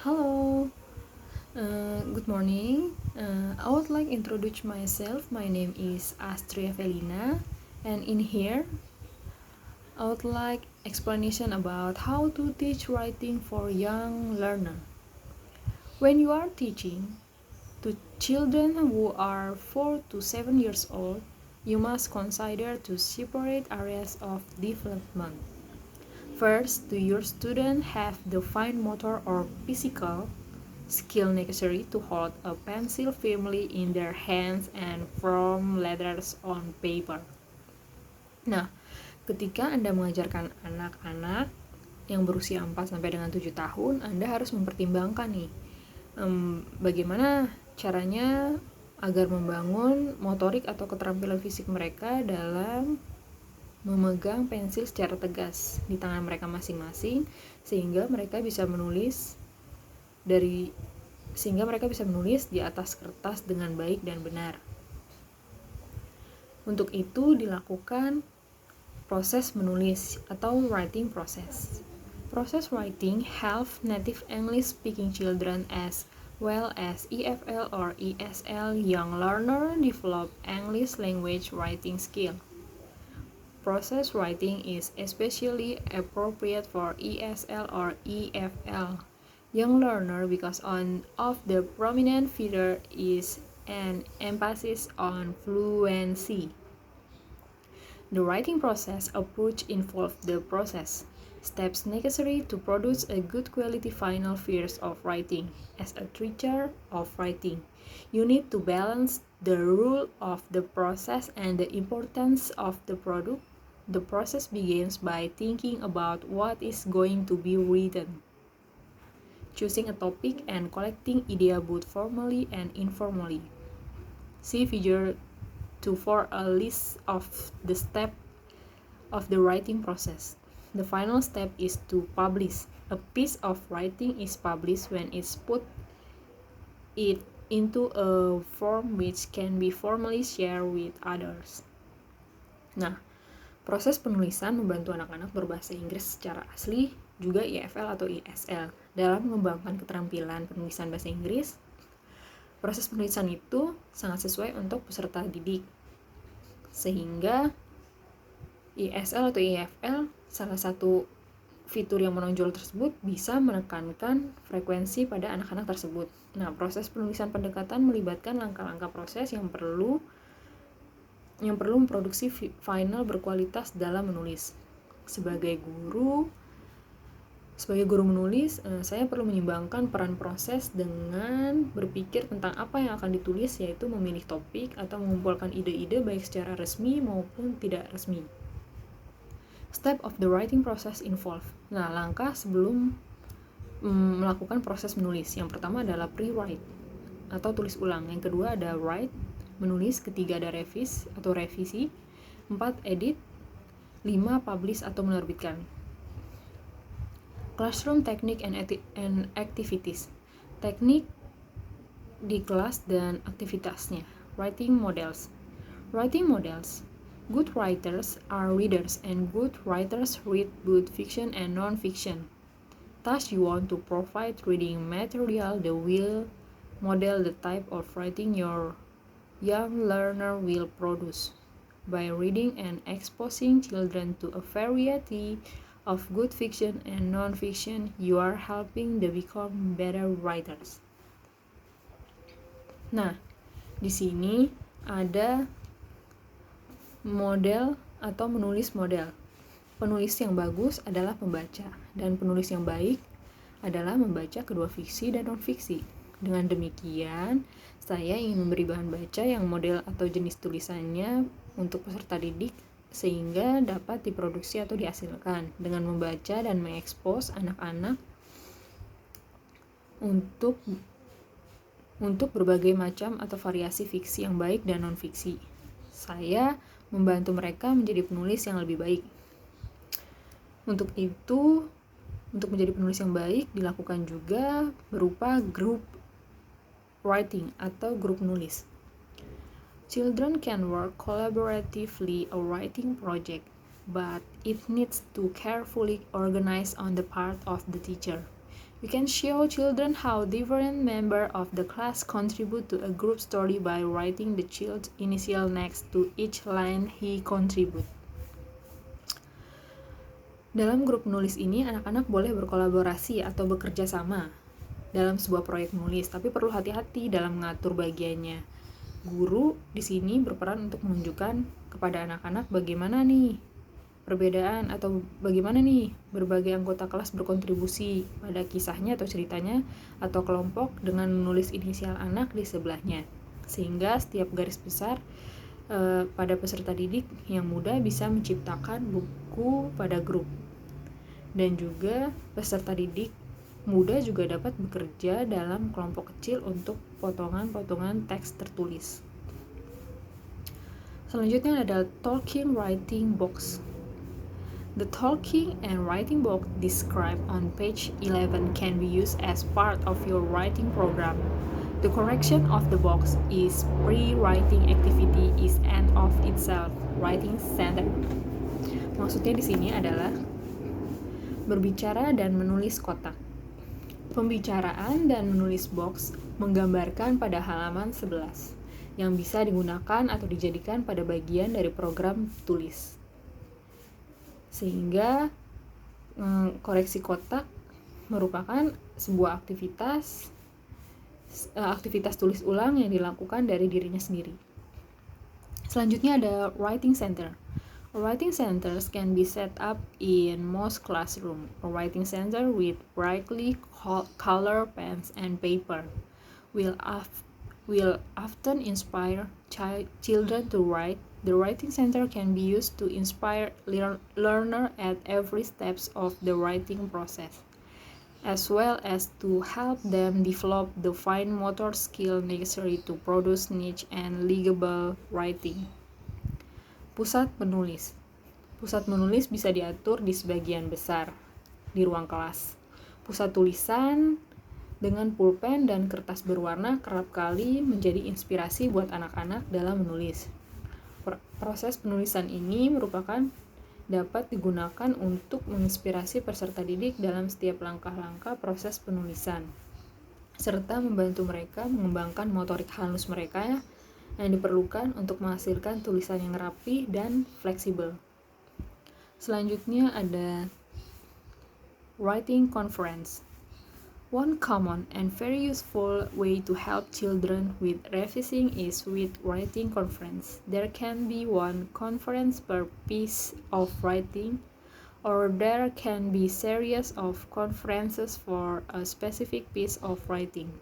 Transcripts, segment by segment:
Hello, good morning. I would like to introduce myself. My name is Astria Felina, and in here, I would like explanation about how to teach writing for young learner. When you are teaching to children who are 4 to 7 years old, you must consider two separate areas of development. First, do your student have the fine motor or physical skill necessary to hold a pencil firmly in their hands and form letters on paper? Nah, ketika Anda mengajarkan anak-anak yang berusia 4 sampai dengan 7 tahun, Anda harus mempertimbangkan nih bagaimana caranya agar membangun motorik atau keterampilan fisik mereka dalam memegang pensil secara tegas di tangan mereka masing-masing sehingga mereka bisa menulis di atas kertas dengan baik dan benar. Untuk itu dilakukan proses menulis atau writing process. Process writing helps native English speaking children as well as EFL or ESL young learner develop English language writing skill. Process writing is especially appropriate for ESL or EFL young learner because one of the prominent feature is an emphasis on fluency. The writing process approach involves the process steps necessary to produce a good quality final verse of writing. As a teacher of writing, you need to balance the rule of the process and the importance of the product. The process begins by thinking about what is going to be written, choosing a topic, and collecting ideas both formally and informally. See figure 2 for a list of the steps of the writing process. The final step is to publish. A piece of writing is published when it's put it into a form which can be formally shared with others. Nah, proses penulisan membantu anak-anak berbahasa Inggris secara asli, juga EFL atau ESL. Dalam mengembangkan keterampilan penulisan bahasa Inggris, proses penulisan itu sangat sesuai untuk peserta didik. Sehingga ESL atau EFL, salah satu fitur yang menonjol tersebut bisa menekankan frekuensi pada anak-anak tersebut. Nah, proses penulisan pendekatan melibatkan langkah-langkah proses yang perlu memproduksi final berkualitas dalam menulis. Sebagai guru menulis, saya perlu menyimbangkan peran proses dengan berpikir tentang apa yang akan ditulis, yaitu memilih topik atau mengumpulkan ide-ide baik secara resmi maupun tidak resmi. Step of the writing process involve. Nah, langkah sebelum melakukan proses menulis. Yang pertama adalah pre-write atau tulis ulang. Yang kedua ada write, menulis. Ketiga ada revisi. 4 edit. 5 publish atau menerbitkan. Classroom technique and activities. Teknik di kelas dan aktivitasnya. Writing models. Good writers are readers, and good writers read both fiction and non-fiction. Thus, you want to provide reading material that will model the type of writing your young learner will produce. By reading and exposing children to a variety of good fiction and non-fiction, you are helping them become better writers. Nah, di sini ada model atau menulis model. Penulis yang bagus adalah pembaca, dan penulis yang baik adalah membaca kedua fiksi dan non-fiksi. Dengan demikian, saya ingin memberi bahan baca yang model atau jenis tulisannya untuk peserta didik sehingga dapat diproduksi atau dihasilkan dengan membaca dan mengekspos anak-anak untuk berbagai macam atau variasi fiksi yang baik dan non-fiksi. Saya membantu mereka menjadi penulis yang lebih baik. Untuk itu, untuk menjadi penulis yang baik dilakukan juga berupa group writing atau grup menulis. Children can work collaboratively a writing project, but it needs to carefully organize on the part of the teacher. You can show children how different members of the class contribute to a group story by writing the child's initial next to each line he contribute. Dalam grup menulis ini, anak-anak boleh berkolaborasi atau bekerja sama dalam sebuah proyek menulis, tapi perlu hati-hati dalam mengatur bagiannya. Guru di sini berperan untuk menunjukkan kepada anak-anak bagaimana nih perbedaan atau bagaimana nih berbagai anggota kelas berkontribusi pada kisahnya atau ceritanya atau kelompok dengan menulis inisial anak di sebelahnya, sehingga setiap garis besar pada peserta didik yang muda bisa menciptakan buku pada grup, dan juga peserta didik muda juga dapat bekerja dalam kelompok kecil untuk potongan-potongan teks tertulis. Selanjutnya ada talking writing box. The talking and writing box described on page 11 can be used as part of your writing program. The correction of the box is pre-writing activity is end of itself writing center. Maksudnya di sini adalah berbicara dan menulis kotak. Pembicaraan dan menulis box menggambarkan pada halaman 11 yang bisa digunakan atau dijadikan pada bagian dari program tulis. Sehingga koreksi kotak merupakan sebuah aktivitas tulis ulang yang dilakukan dari dirinya sendiri. Selanjutnya ada writing center. Writing centers can be set up in most classrooms. A writing center with brightly colored pens and paper will often inspire children to write. The writing center can be used to inspire learners at every step of the writing process, as well as to help them develop the fine motor skill necessary to produce niche and legible writing. Pusat menulis. Pusat menulis bisa diatur di sebagian besar di ruang kelas. Pusat tulisan dengan pulpen dan kertas berwarna kerap kali menjadi inspirasi buat anak-anak dalam menulis. Proses penulisan ini dapat digunakan untuk menginspirasi peserta didik dalam setiap langkah-langkah proses penulisan, serta membantu mereka mengembangkan motorik halus mereka yang diperlukan untuk menghasilkan tulisan yang rapi dan fleksibel. Selanjutnya ada writing conference. One common and very useful way to help children with revising is with writing conference. There can be one conference per piece of writing, or there can be series of conferences for a specific piece of writing.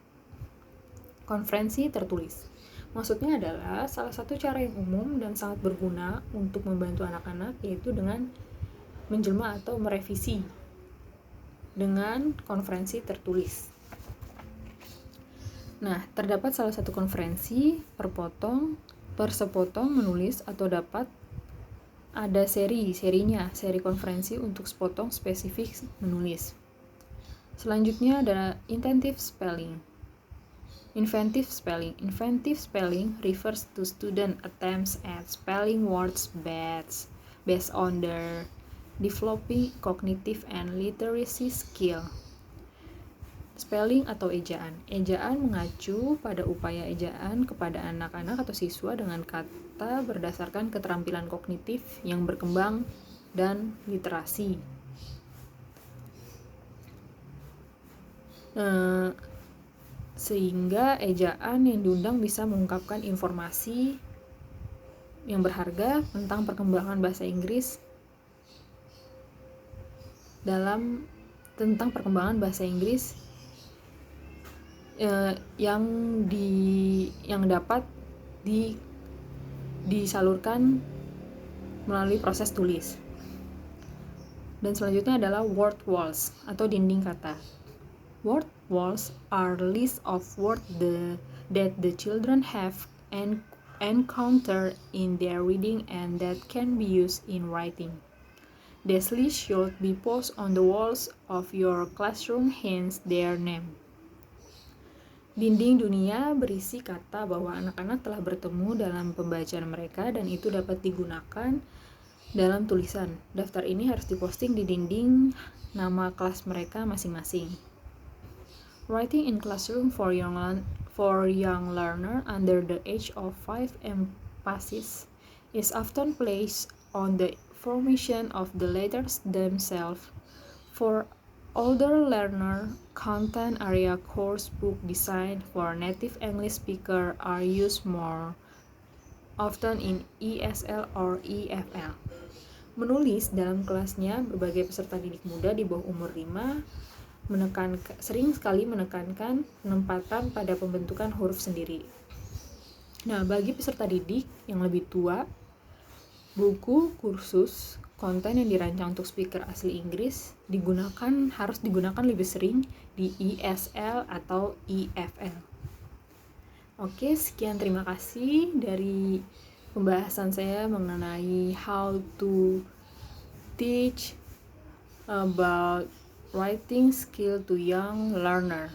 Konferensi tertulis. Maksudnya adalah salah satu cara yang umum dan sangat berguna untuk membantu anak-anak, yaitu dengan menjelma atau merevisi dengan konferensi tertulis. Nah, terdapat salah satu konferensi per sepotong menulis, atau dapat ada seri konferensi untuk sepotong spesifik menulis. Selanjutnya ada inventive spelling. Inventive spelling refers to student attempts at spelling words based on their developing cognitive and literacy skill. Spelling atau ejaan. Ejaan mengacu pada upaya ejaan kepada anak-anak atau siswa dengan kata berdasarkan keterampilan kognitif yang berkembang dan literasi. Sehingga ejaan yang diundang bisa mengungkapkan informasi yang berharga tentang perkembangan bahasa Inggris tentang perkembangan bahasa Inggris yang dapat disalurkan melalui proses tulis. Dan selanjutnya adalah word walls atau dinding kata. Word walls are list of words that the children have encountered in their reading and that can be used in writing. This list should be posted on the walls of your classroom, hence their name. Dinding dunia berisi kata bahwa anak-anak telah bertemu dalam pembacaan mereka dan itu dapat digunakan dalam tulisan. Daftar ini harus diposting di dinding nama kelas mereka masing-masing. Writing in classroom for young learner under the age of 5 emphasis is often placed on the formation of the letters themselves. For older learner, content area course book designed for native English speaker are used more often in ESL or EFL. Menulis dalam kelasnya, berbagai peserta didik muda di bawah umur 5 sering sekali menekankan penempatan pada pembentukan huruf sendiri. Nah, bagi peserta didik yang lebih tua, buku, kursus, konten yang dirancang untuk speaker asli Inggris harus digunakan lebih sering di ESL atau EFL. Oke, sekian, terima kasih dari pembahasan saya mengenai how to teach about writing skill to young learner.